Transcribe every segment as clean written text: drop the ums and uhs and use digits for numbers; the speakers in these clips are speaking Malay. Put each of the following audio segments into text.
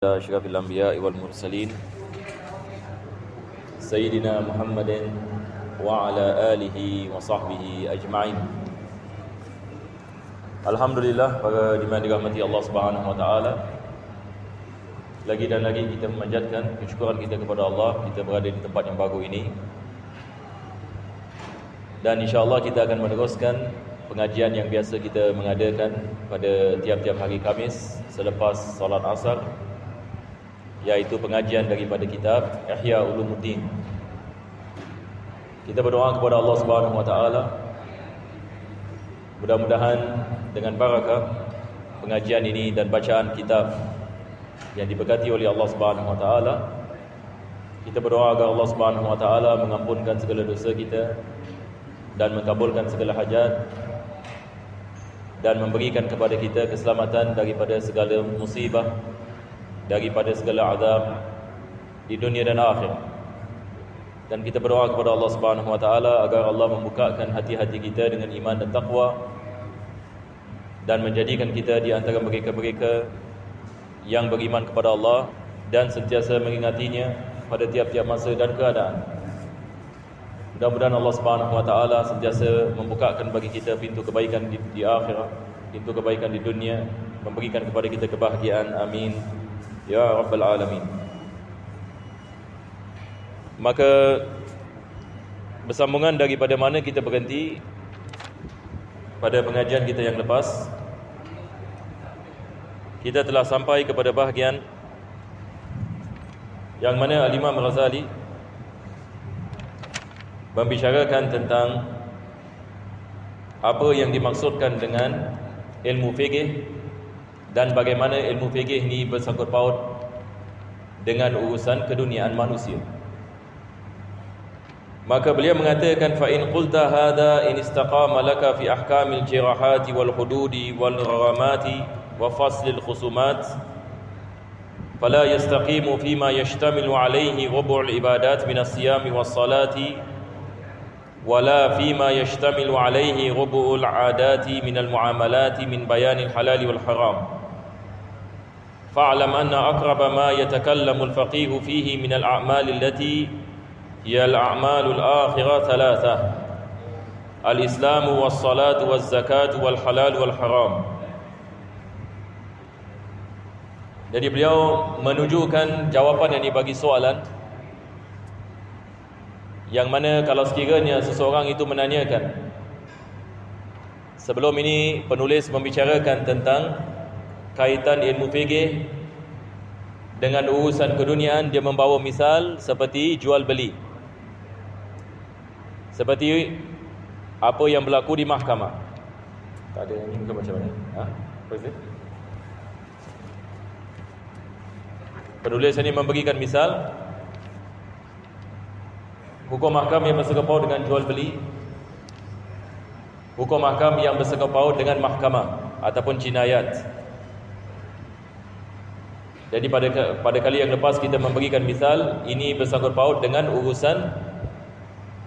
أشرف الأنبياء والمرسلين سيدنا محمد وعلى آله وصحبه أجمعين. Alhamdulillah, para dimana dirahmati Allah Subhanahu wa taala, lagi dan lagi kita memanjatkan kesyukuran kita kepada Allah. Kita berada di tempat yang baru ini, dan insya-Allah kita akan meneruskan pengajian yang biasa kita mengadakan pada tiap-tiap hari Khamis selepas solat Asar, iaitu pengajian daripada kitab Ihya Ulumuddin. Kita berdoa kepada Allah Subhanahu wa taala, mudah-mudahan dengan barakah pengajian ini dan bacaan kitab yang diberkati oleh Allah Subhanahu wa taala, kita berdoa agar Allah Subhanahu wa taala mengampunkan segala dosa kita dan mengabulkan segala hajat, dan memberikan kepada kita keselamatan daripada segala musibah, daripada segala azab di dunia dan akhirat. Dan kita berdoa kepada Allah Subhanahu wa taala agar Allah membukakan hati-hati kita dengan iman dan takwa, dan menjadikan kita di antara mereka-mereka yang beriman kepada Allah dan sentiasa mengingatinya pada tiap-tiap masa dan keadaan. Mudah-mudahan Allah Subhanahu wa taala sentiasa membukakan bagi kita pintu kebaikan di akhirat, pintu kebaikan di dunia, memberikan kepada kita kebahagiaan. Amin ya rabbal alamin. Maka bersambungan daripada mana kita berhenti pada pengajian kita yang lepas, kita telah sampai kepada bahagian yang mana Al-Imam Ghazali membicarakan tentang apa yang dimaksudkan dengan ilmu fiqh dan bagaimana ilmu fiqh ini bersangkut paut dengan urusan keduniaan manusia. Maka beliau mengatakan, fa in qulta hadha in istaqama laka fi ahkamil jirahati wal hududi wal gharamati wa faslil khusumat fala yastaqimu fima yashtamilu alayhi rubu'ul ibadat min as-siyami was salati wala fima yashtamilu alayhi rubu'ul adati min al-muamalati min bayanil halal wal haram. فاعلم أن أقرب ما يتكلم الفقيه فيه من الأعمال التي هي الأعمال الآخرة ثلاثة: الإسلام والصلاة والزكاة والحلال والحرام. Jadi beliau menunjukkan jawapan yang dibagi soalan, yang mana kalau sekiranya seseorang itu menanyakan, sebelum ini penulis membicarakan tentang kaitan ilmu fiqh dengan urusan keduniaan. Dia membawa misal seperti jual beli, seperti apa yang berlaku di mahkamah. Tak ada yang muka macam mana? Penulis ini memberikan misal hukum mahkam yang bersangkut paut dengan jual beli, hukum mahkam yang bersangkut paut dengan mahkamah ataupun jinayat. Jadi pada kali yang lepas kita memberikan misal ini bersangkut paut dengan urusan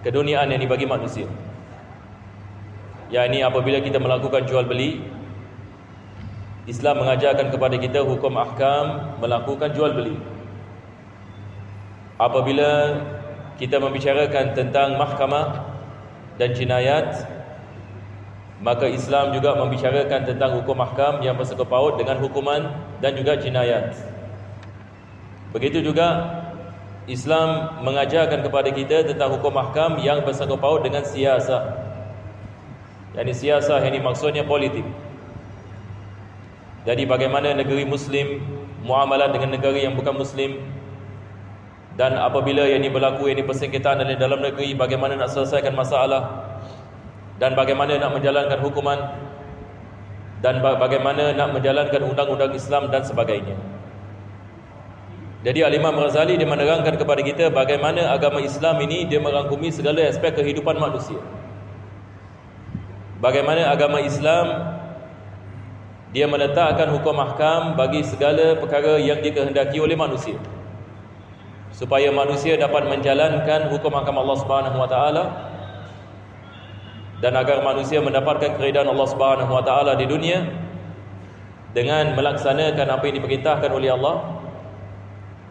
keduniaan yang dibagi manusia. Yang ini apabila kita melakukan jual beli, Islam mengajarkan kepada kita hukum ahkam melakukan jual beli. Apabila kita membicarakan tentang mahkamah dan jinayat, maka Islam juga membicarakan tentang hukum ahkam yang bersangkut paut dengan hukuman dan juga jinayat. Begitu juga Islam mengajarkan kepada kita tentang hukum ahkam yang bersangkut paut dengan siasah. Yani siasah yang maksudnya politik. Jadi bagaimana negeri Muslim muamalat dengan negeri yang bukan Muslim, dan apabila yang ini berlaku, yang ini persengketaan dalam negeri, bagaimana nak selesaikan masalah, dan bagaimana nak menjalankan hukuman, dan bagaimana nak menjalankan undang-undang Islam dan sebagainya. Jadi Al-Imam Ghazali dia menerangkan kepada kita bagaimana agama Islam ini dia merangkumi segala aspek kehidupan manusia. Bagaimana agama Islam dia meletakkan hukum ahkam bagi segala perkara yang dikehendaki oleh manusia, supaya manusia dapat menjalankan hukum ahkam Allah Subhanahu wa taala, dan agar manusia mendapatkan keridaan Allah Subhanahu wa taala di dunia dengan melaksanakan apa yang diperintahkan oleh Allah,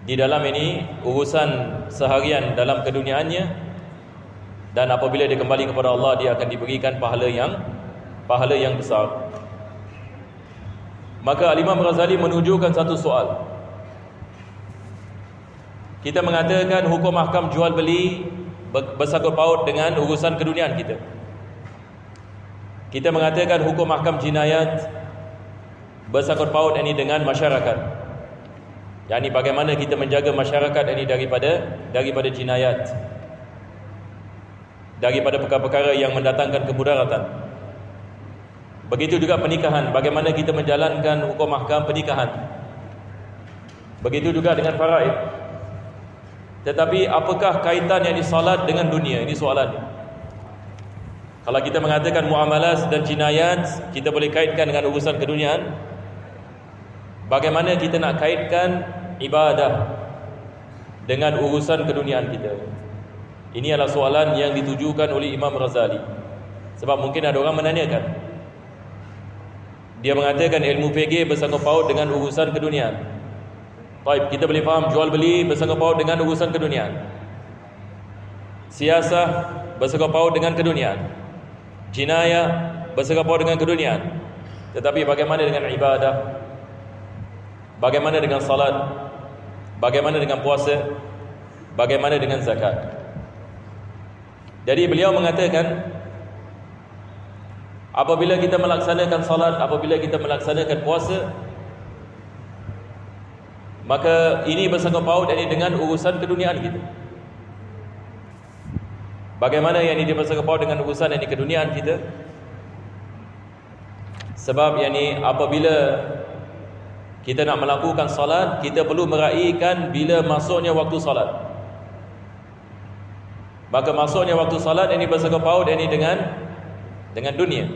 di dalam ini urusan seharian dalam keduniaannya, dan apabila dia kembali kepada Allah, dia akan diberikan pahala yang besar. Maka Al-Imam Ghazali menunjukkan satu soal. Kita mengatakan hukum ahkam jual beli bersangkut paut dengan urusan keduniaan kita. Kita mengatakan hukum ahkam jinayat bersangkut paut ini dengan masyarakat. yakni bagaimana kita menjaga masyarakat ini daripada jinayat, daripada perkara-perkara yang mendatangkan kemudaratan. Begitu juga pernikahan, bagaimana kita menjalankan hukum ahkam pernikahan. Begitu juga dengan faraid. Tetapi apakah kaitan yang salat dengan dunia? Ini soalan. Kalau kita mengatakan muamalah dan jinayat kita boleh kaitkan dengan urusan keduniaan, bagaimana kita nak kaitkan ibadah dengan urusan keduniaan kita? Ini adalah soalan yang ditujukan oleh Imam Ghazali. Sebab mungkin ada orang menanyakan, dia mengatakan ilmu fikih bersangkut paut dengan urusan keduniaan. Baik, kita boleh faham jual beli bersangkut paut dengan urusan keduniaan, siasah bersangkut paut dengan keduniaan, jinayah bersangkut paut dengan keduniaan. Tetapi bagaimana dengan ibadah? Bagaimana dengan salat? Bagaimana dengan puasa? Bagaimana dengan zakat? Jadi beliau mengatakan, apabila kita melaksanakan salat, apabila kita melaksanakan puasa, maka ini bersangkut paut ini dengan urusan keduniaan kita. Bagaimana yang ini bersangkut paut dengan urusan ini keduniaan kita? Sebab yakni apabila kita nak melakukan salat, kita perlu meraihkan bila masuknya waktu salat. Maka masuknya waktu salat ini bersangkut paut ini dengan dunia.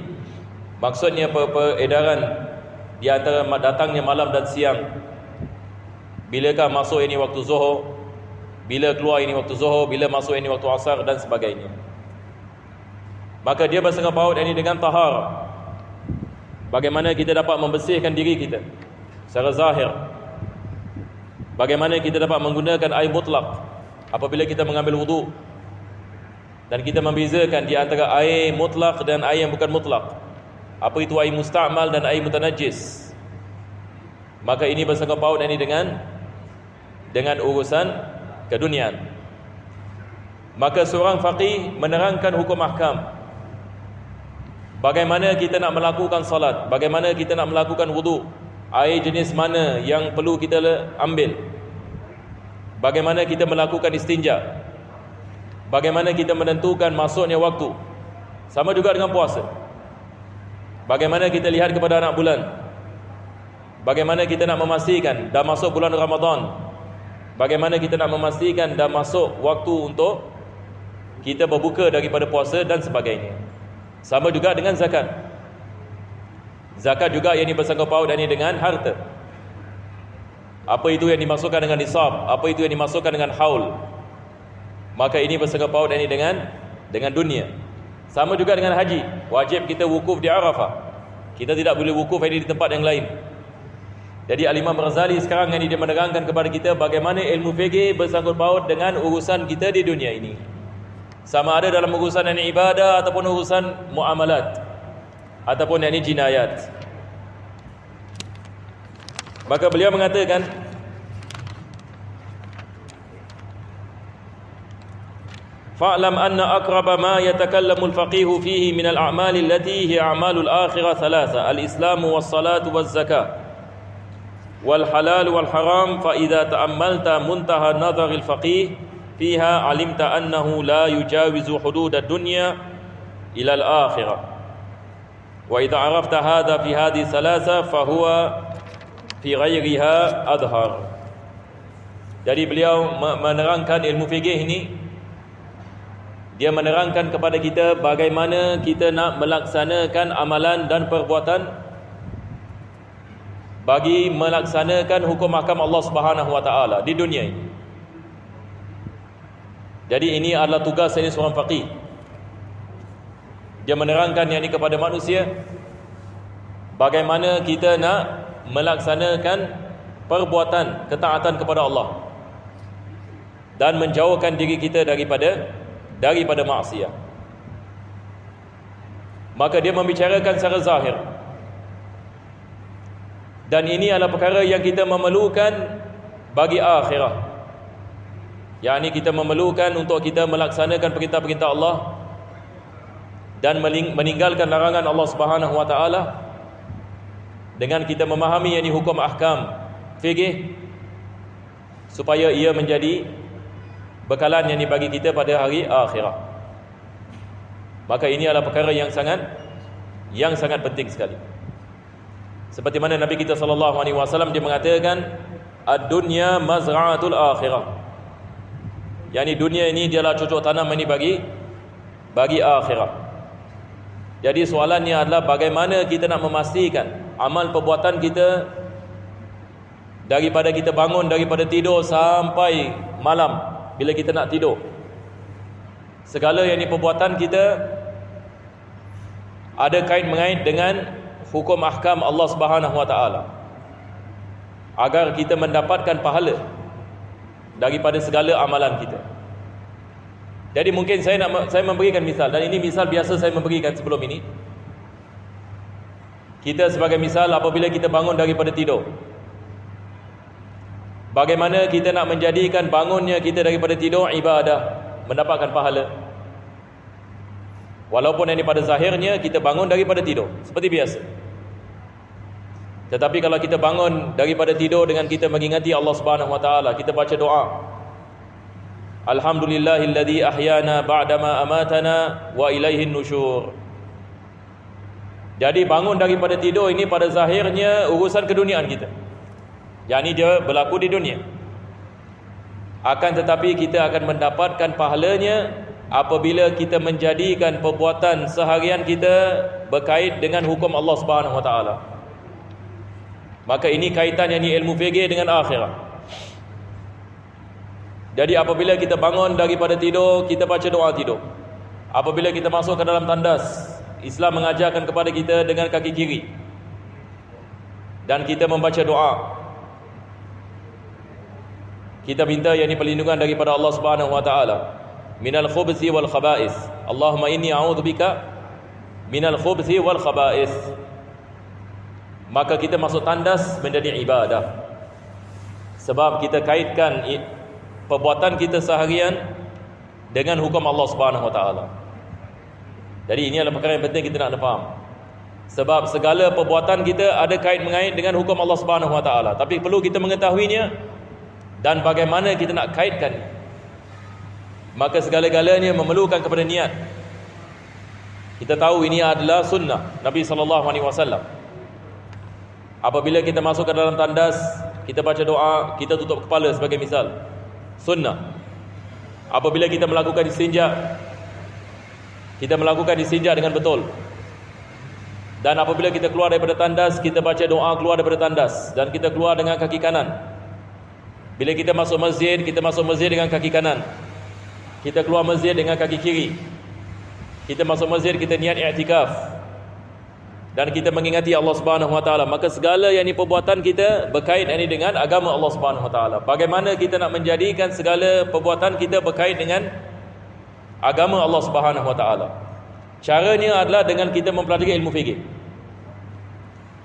Maksudnya peredaran di antara datangnya malam dan siang. Bilakah masuk ini waktu zuhur, bila keluar ini waktu zuhur, bila masuk ini waktu asar dan sebagainya. Maka dia bersangkut paut ini dengan tahar. Bagaimana kita dapat membersihkan diri kita secara zahir. Bagaimana kita dapat menggunakan air mutlak apabila kita mengambil wudu. Dan kita membezakan di antara air mutlak dan air yang bukan mutlak. Apa itu air musta'mal dan air mutanajjis. Maka ini bersangkut paut ini dengan urusan keduniaan. Maka seorang faqih menerangkan hukum ahkam. Bagaimana kita nak melakukan salat, bagaimana kita nak melakukan wudu, air jenis mana yang perlu kita ambil, bagaimana kita melakukan istinja, bagaimana kita menentukan masuknya waktu. Sama juga dengan puasa. Bagaimana kita lihat kepada anak bulan, bagaimana kita nak memastikan dah masuk bulan Ramadan, bagaimana kita nak memastikan dah masuk waktu untuk kita berbuka daripada puasa dan sebagainya. Sama juga dengan zakat. Zakat juga yang bersangkut paut dengan harta. Apa itu yang dimasukkan dengan nisab, apa itu yang dimasukkan dengan haul. Maka ini bersangkut paut dengan dunia. Sama juga dengan haji. Wajib kita wukuf di Arafah. Kita tidak boleh wukuf di tempat yang lain. Jadi Al-Imam Ghazali sekarang ini dia menerangkan kepada kita bagaimana ilmu fikih bersangkut paut dengan urusan kita di dunia ini. Sama ada dalam urusan yang ibadah ataupun urusan muamalat ataupun yang jinayat. Maka beliau mengatakan, fa'lam anna aqraba ma yatakallamu al-faqihu fihi min al-a'mali allati hiya a'malul akhirah thalatha, al-islamu was-salatu waz-zakah wal-halal wal-haram. Fa idza ta'ammalta muntaha nadhar al-faqih fiha alimta annahu la yujawizu hudud ad-dunya ila al-akhirah. Wa idza arafta hadha fi hadhihi thalatha fa huwa fi ghairiha adhar. Jadi beliau menerangkan ilmu fikih ini, dia menerangkan kepada kita bagaimana kita nak melaksanakan amalan dan perbuatan bagi melaksanakan hukum ahkam Allah Subhanahu wa taala di dunia ini. Jadi ini adalah tugas dari seorang faqih. Dia menerangkan yang ini kepada manusia, bagaimana kita nak melaksanakan perbuatan ketaatan kepada Allah dan menjauhkan diri kita daripada maksiat. Maka dia membicarakan secara zahir. Dan ini adalah perkara yang kita memerlukan bagi akhirah. Yakni kita memerlukan untuk kita melaksanakan perintah-perintah Allah dan meninggalkan larangan Allah Subhanahu wa taala, dengan kita memahami yakni hukum ahkam fikih, supaya ia menjadi bekalan yang dibagi kita pada hari akhirat. Maka ini adalah perkara yang sangat penting sekali. Seperti mana Nabi kita sallallahu alaihi wasallam dia mengatakan, ad-dunya mazra'atul akhirah. Yani dunia ini dialah cocok tanam ini bagi akhirat. Jadi soalannya adalah bagaimana kita nak memastikan amal perbuatan kita daripada kita bangun daripada tidur sampai malam bila kita nak tidur. Segala yang perbuatan kita ada kait-mengait dengan hukum ahkam Allah Subhanahu wa taala, agar kita mendapatkan pahala daripada segala amalan kita. Jadi mungkin saya memberikan misal, dan ini misal biasa saya memberikan sebelum ini. Kita sebagai misal, apabila kita bangun daripada tidur, bagaimana kita nak menjadikan bangunnya kita daripada tidur ibadah, mendapatkan pahala. Walaupun ini pada zahirnya kita bangun daripada tidur seperti biasa, tetapi kalau kita bangun daripada tidur dengan kita mengingati Allah Subhanahu wa taala, kita baca doa, alhamdulillahilladzi ahyana ba'dama amatana wa ilaihin nusyur. Jadi bangun daripada tidur ini pada zahirnya urusan keduniaan kita, yakni dia berlaku di dunia. Akan tetapi kita akan mendapatkan pahalanya apabila kita menjadikan perbuatan seharian kita berkait dengan hukum Allah Subhanahu wa taala. Maka ini kaitan yang ilmu fikih dengan akhirat. Jadi apabila kita bangun daripada tidur, kita baca doa tidur. Apabila kita masuk ke dalam tandas, Islam mengajarkan kepada kita dengan kaki kiri, dan kita membaca doa. Kita minta yakni perlindungan daripada Allah Subhanahu wa taala minal khubthi wal khaba'is. Allahumma inni a'udzubika minal khubthi wal khaba'is. Maka kita masuk tandas menjadi ibadah, sebab kita kaitkan perbuatan kita seharian dengan hukum Allah Subhanahu wa taala. Jadi ini adalah perkara yang penting kita nak faham. Sebab segala perbuatan kita ada kait-mengait dengan hukum Allah Subhanahu wa taala, tapi perlu kita mengetahuinya dan bagaimana kita nak kaitkan. Maka segala-galanya memerlukan kepada niat. Kita tahu ini adalah sunnah Nabi SAW. Apabila kita masuk ke dalam tandas, kita baca doa, kita tutup kepala sebagai misal, sunnah. Apabila kita melakukan istinja, kita melakukan istinja dengan betul. Dan apabila kita keluar daripada tandas, kita baca doa keluar daripada tandas, dan kita keluar dengan kaki kanan. Bila kita masuk masjid, kita masuk masjid dengan kaki kanan. Kita keluar masjid dengan kaki kiri. Kita masuk masjid, kita niat i'tikaf, dan kita mengingati Allah Subhanahu wa taala. Maka segala yang perbuatan kita berkait dengan agama Allah Subhanahu wa taala. Bagaimana kita nak menjadikan segala perbuatan kita berkait dengan agama Allah Subhanahu wa taala? Caranya adalah dengan kita mempelajari ilmu fikih.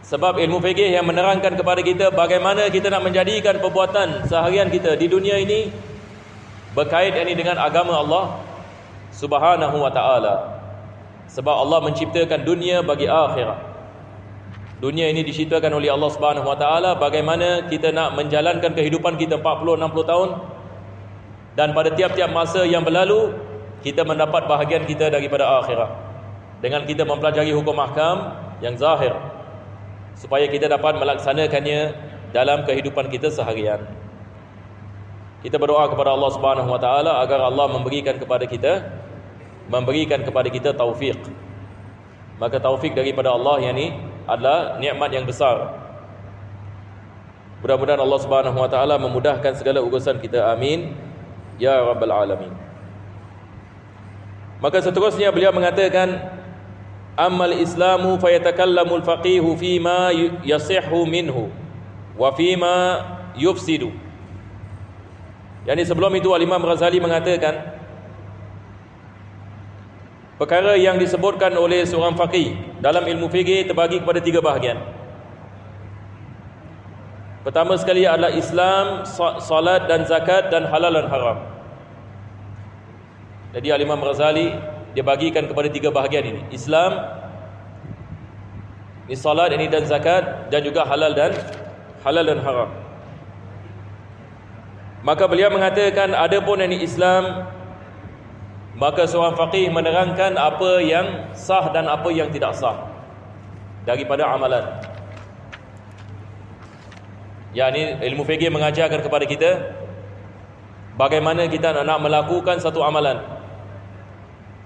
Sebab ilmu fikih yang menerangkan kepada kita bagaimana kita nak menjadikan perbuatan seharian kita di dunia ini berkait dengan agama Allah Subhanahu wa taala. Sebab Allah menciptakan dunia bagi akhirat. Dunia ini diciptakan oleh Allah Subhanahu wa taala bagaimana kita nak menjalankan kehidupan kita 40-60 tahun, dan pada tiap-tiap masa yang berlalu kita mendapat bahagian kita daripada akhirat dengan kita mempelajari hukum ahkam yang zahir, supaya kita dapat melaksanakannya dalam kehidupan kita seharian. Kita berdoa kepada Allah Subhanahu wa taala agar Allah memberikan kepada kita taufik. Maka taufik daripada Allah yang ini adalah nikmat yang besar. Mudah-mudahan Allah Subhanahu wa taala memudahkan segala urusan kita. Amin ya rabbal alamin. Maka seterusnya beliau mengatakan, ammal islamu fayatakallamul faqihu fima yasihhu minhu wa fima yufsidu. Yani sebelum itu Al-Imam Ghazali mengatakan perkara yang disebutkan oleh seorang faqih dalam ilmu fiqih terbagi kepada 3 bahagian. Pertama sekali adalah Islam, salat dan zakat, dan halal dan haram. Jadi Al-Imam Ghazali dia bagikan kepada 3 bahagian ini. Islam, ini salat ini dan zakat, dan juga halal dan haram. Maka beliau mengatakan adapun ini Islam, maka seorang faqih menerangkan apa yang sah dan apa yang tidak sah daripada amalan. Yani ilmu fiqih mengajarkan kepada kita bagaimana kita nak melakukan satu amalan.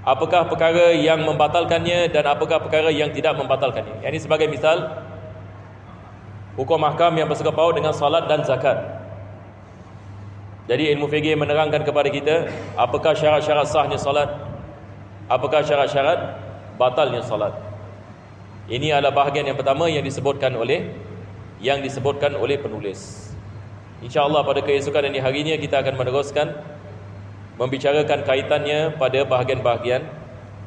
Apakah perkara yang membatalkannya dan apakah perkara yang tidak membatalkannya. Yani sebagai misal, hukum ahkam yang bersangkut paut dengan salat dan zakat. Jadi ilmu fiqih menerangkan kepada kita apakah syarat-syarat sahnya salat, apakah syarat-syarat batalnya salat. Ini adalah bahagian yang pertama yang disebutkan oleh penulis. InsyaAllah pada keesokan dan harinya kita akan meneruskan membicarakan kaitannya pada bahagian-bahagian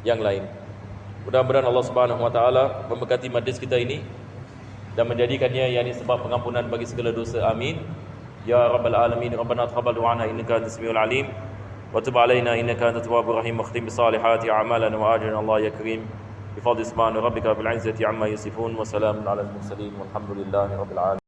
yang lain. Mudah-mudahan Allah Subhanahu Wa Taala memberkati majlis kita ini dan menjadikannya yakni sebab pengampunan bagi segala dosa. Amin. Ya Rabbal Alamin. Rabbana taqabbal du'ana innaka antas samiul alim wa tub alaina innaka antat tawwabur rahim. Wakhtim bis salihati a'malana wa ajrina Allah ya karim. Bi fadli subhana rabbika bil izzati amma yasifun wa salamun alal mursalin walhamdulillahi rabbil alamin.